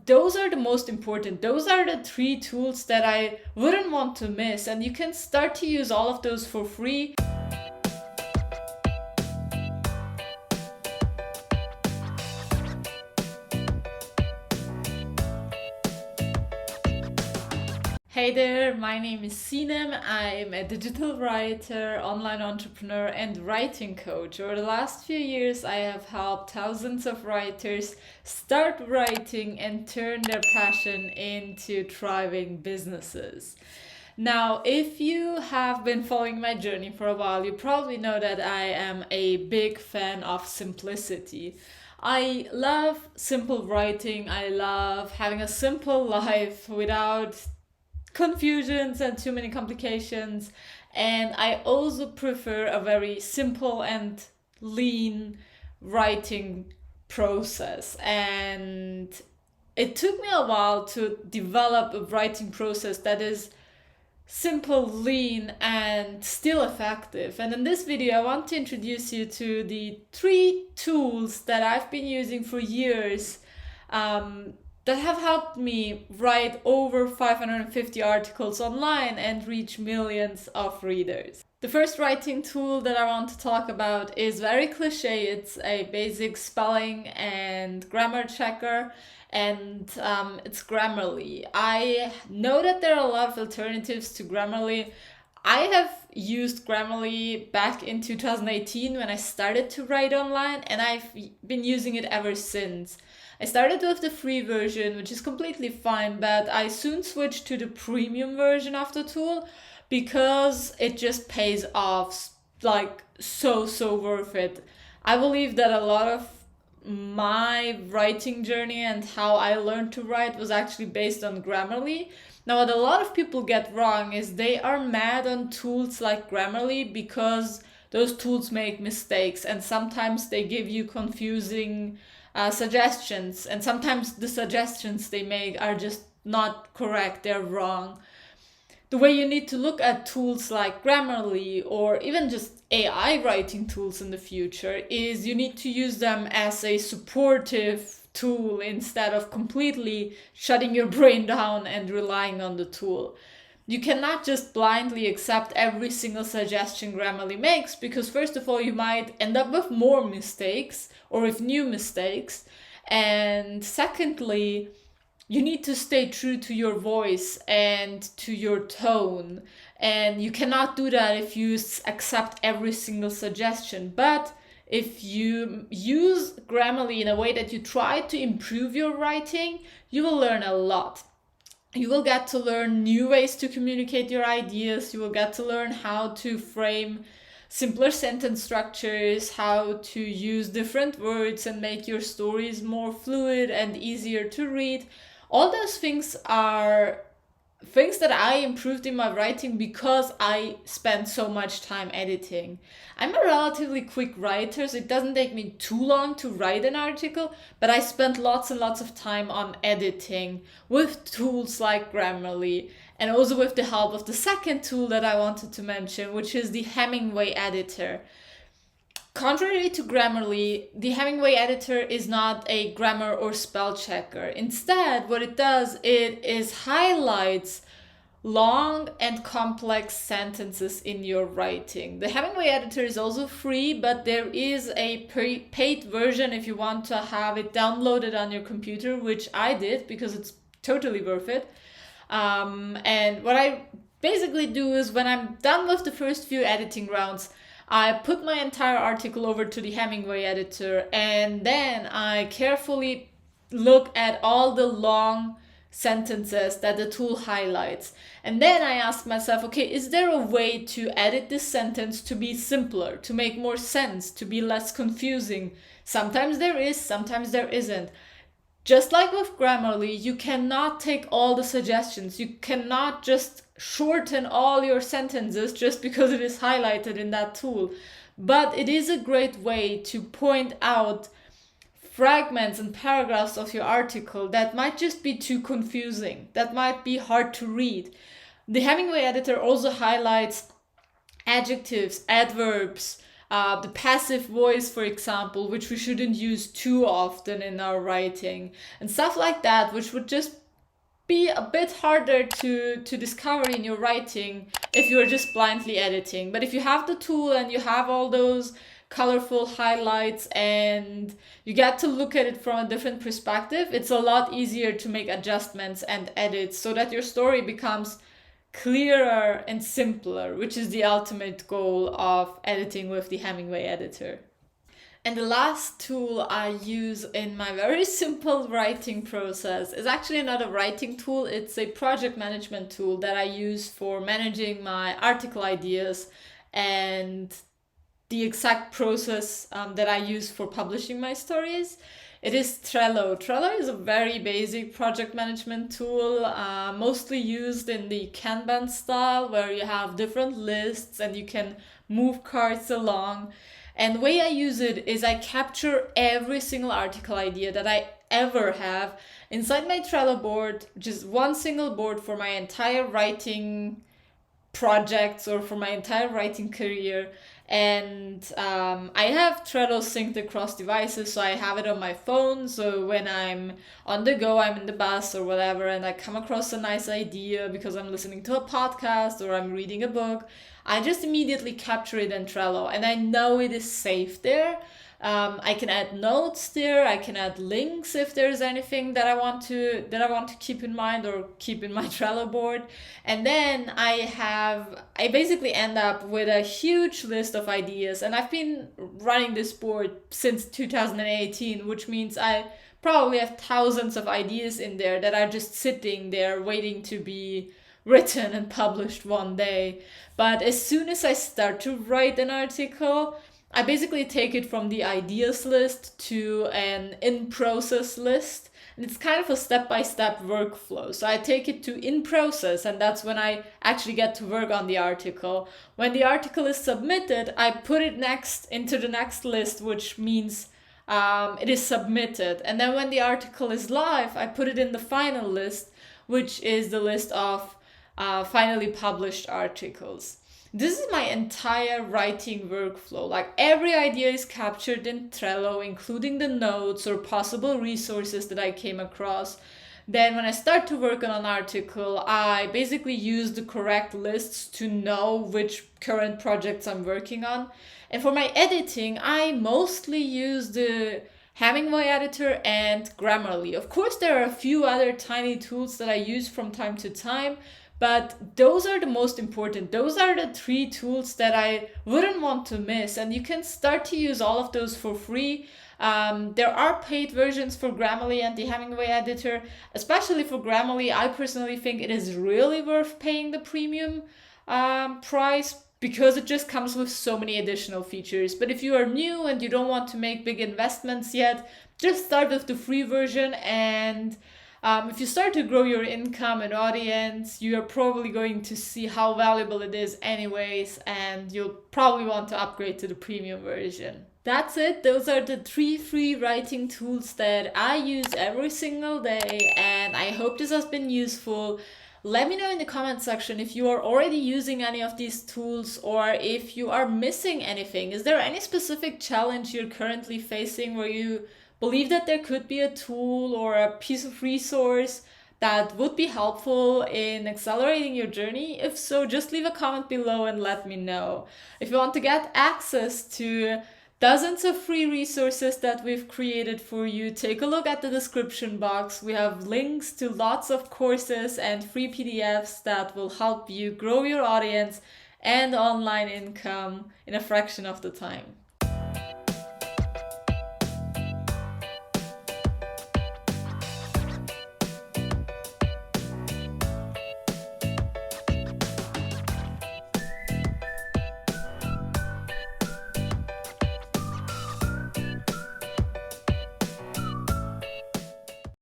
those are the most important. Those are the 3 tools that I wouldn't want to miss, and you can start to use all of those for free. Hey there, my name is Sinem. I'm a digital writer, online entrepreneur, and writing coach. Over the last few years, I have helped thousands of writers start writing and turn their passion into thriving businesses. Now, if you have been following my journey for a while, you probably know that I am a big fan of simplicity. I love simple writing. I love having a simple life without confusions and too many complications. And I also prefer a very simple and lean writing process. And it took me a while to develop a writing process that is simple, lean, and still effective. And in this video, I want to introduce you to the 3 tools that I've been using for years that have helped me write over 550 articles online and reach millions of readers. The first writing tool that I want to talk about is very cliche. It's a basic spelling and grammar checker, and it's Grammarly. I know that there are a lot of alternatives to Grammarly. I have used Grammarly back in 2018 when I started to write online, and I've been using it ever since. I started with the free version, which is completely fine, but I soon switched to the premium version of the tool because it just pays off like so worth it. I believe that a lot of my writing journey and how I learned to write was actually based on Grammarly. Now, what a lot of people get wrong is they are mad on tools like Grammarly because those tools make mistakes, and sometimes they give you confusing suggestions, and sometimes the suggestions they make are just not correct, they're wrong. The way you need to look at tools like Grammarly or even just AI writing tools in the future is you need to use them as a supportive tool instead of completely shutting your brain down and relying on the tool. You cannot just blindly accept every single suggestion Grammarly makes, because first of all, you might end up with more mistakes or with new mistakes. And secondly, you need to stay true to your voice and to your tone. And you cannot do that if you accept every single suggestion. But if you use Grammarly in a way that you try to improve your writing, you will learn a lot. You will get to learn new ways to communicate your ideas. You will get to learn how to frame simpler sentence structures, how to use different words and make your stories more fluid and easier to read. All those things are things that I improved in my writing because I spent so much time editing. I'm a relatively quick writer, so it doesn't take me too long to write an article, but I spent lots and lots of time on editing with tools like Grammarly, and also with the help of the second tool that I wanted to mention, which is the Hemingway editor. Contrary to Grammarly, the Hemingway editor is not a grammar or spell checker. Instead, what it does, it is highlights long and complex sentences in your writing. The Hemingway editor is also free, but there is a paid version if you want to have it downloaded on your computer, which I did because it's totally worth it. And what I basically do is when I'm done with the first few editing rounds, I put my entire article over to the Hemingway editor, and then I carefully look at all the long sentences that the tool highlights. And then I ask myself, okay, is there a way to edit this sentence to be simpler, to make more sense, to be less confusing? Sometimes there is, sometimes there isn't. Just like with Grammarly, you cannot take all the suggestions. You cannot just shorten all your sentences just because it is highlighted in that tool. But it is a great way to point out fragments and paragraphs of your article that might just be too confusing, that might be hard to read. The Hemingway editor also highlights adjectives, adverbs, the passive voice, for example, which we shouldn't use too often in our writing, and stuff like that, which would just be a bit harder to discover in your writing if you're just blindly editing. But if you have the tool and you have all those colorful highlights and you get to look at it from a different perspective, it's a lot easier to make adjustments and edits so that your story becomes clearer and simpler, which is the ultimate goal of editing with the Hemingway editor. And the last tool I use in my very simple writing process is actually not a writing tool, it's a project management tool that I use for managing my article ideas and the exact process that I use for publishing my stories. It is Trello. Trello is a very basic project management tool, mostly used in the Kanban style, where you have different lists and you can move cards along. And the way I use it is I capture every single article idea that I ever have inside my Trello board, which is one single board for my entire writing projects or for my entire writing career. And I have Trello synced across devices, so I have it on my phone. So when I'm on the go, I'm in the bus or whatever, and I come across a nice idea because I'm listening to a podcast or I'm reading a book, I just immediately capture it in Trello, and I know it is safe there. I can add notes there. I can add links if there's anything that I want to keep in mind or keep in my Trello board. And then I basically end up with a huge list of ideas. And I've been running this board since 2018, which means I probably have thousands of ideas in there that are just sitting there waiting to be written and published one day. But as soon as I start to write an article, I basically take it from the ideas list to an in-process list. And it's kind of a step-by-step workflow. So I take it to in-process, and that's when I actually get to work on the article. When the article is submitted, I put it next into the next list, which means it is submitted. And then when the article is live, I put it in the final list, which is the list of finally published articles. This is my entire writing workflow. Like, every idea is captured in Trello, including the notes or possible resources that I came across. Then when I start to work on an article, I basically use the correct lists to know which current projects I'm working on. And for my editing, I mostly use the Hemingway editor and Grammarly. Of course, there are a few other tiny tools that I use from time to time, but those are the most important. Those are the 3 tools that I wouldn't want to miss. And you can start to use all of those for free. There are paid versions for Grammarly and the Hemingway editor. Especially for Grammarly, I personally think it is really worth paying the premium price, because it just comes with so many additional features. But if you are new and you don't want to make big investments yet, just start with the free version. And if you start to grow your income and audience, you are probably going to see how valuable it is anyways, and you'll probably want to upgrade to the premium version. That's it. Those are the 3 free writing tools that I use every single day, and I hope this has been useful. Let me know in the comment section if you are already using any of these tools or if you are missing anything. Is there any specific challenge you're currently facing where you believe that there could be a tool or a piece of resource that would be helpful in accelerating your journey? If so, just leave a comment below and let me know. If you want to get access to dozens of free resources that we've created for you, take a look at the description box. We have links to lots of courses and free PDFs that will help you grow your audience and online income in a fraction of the time.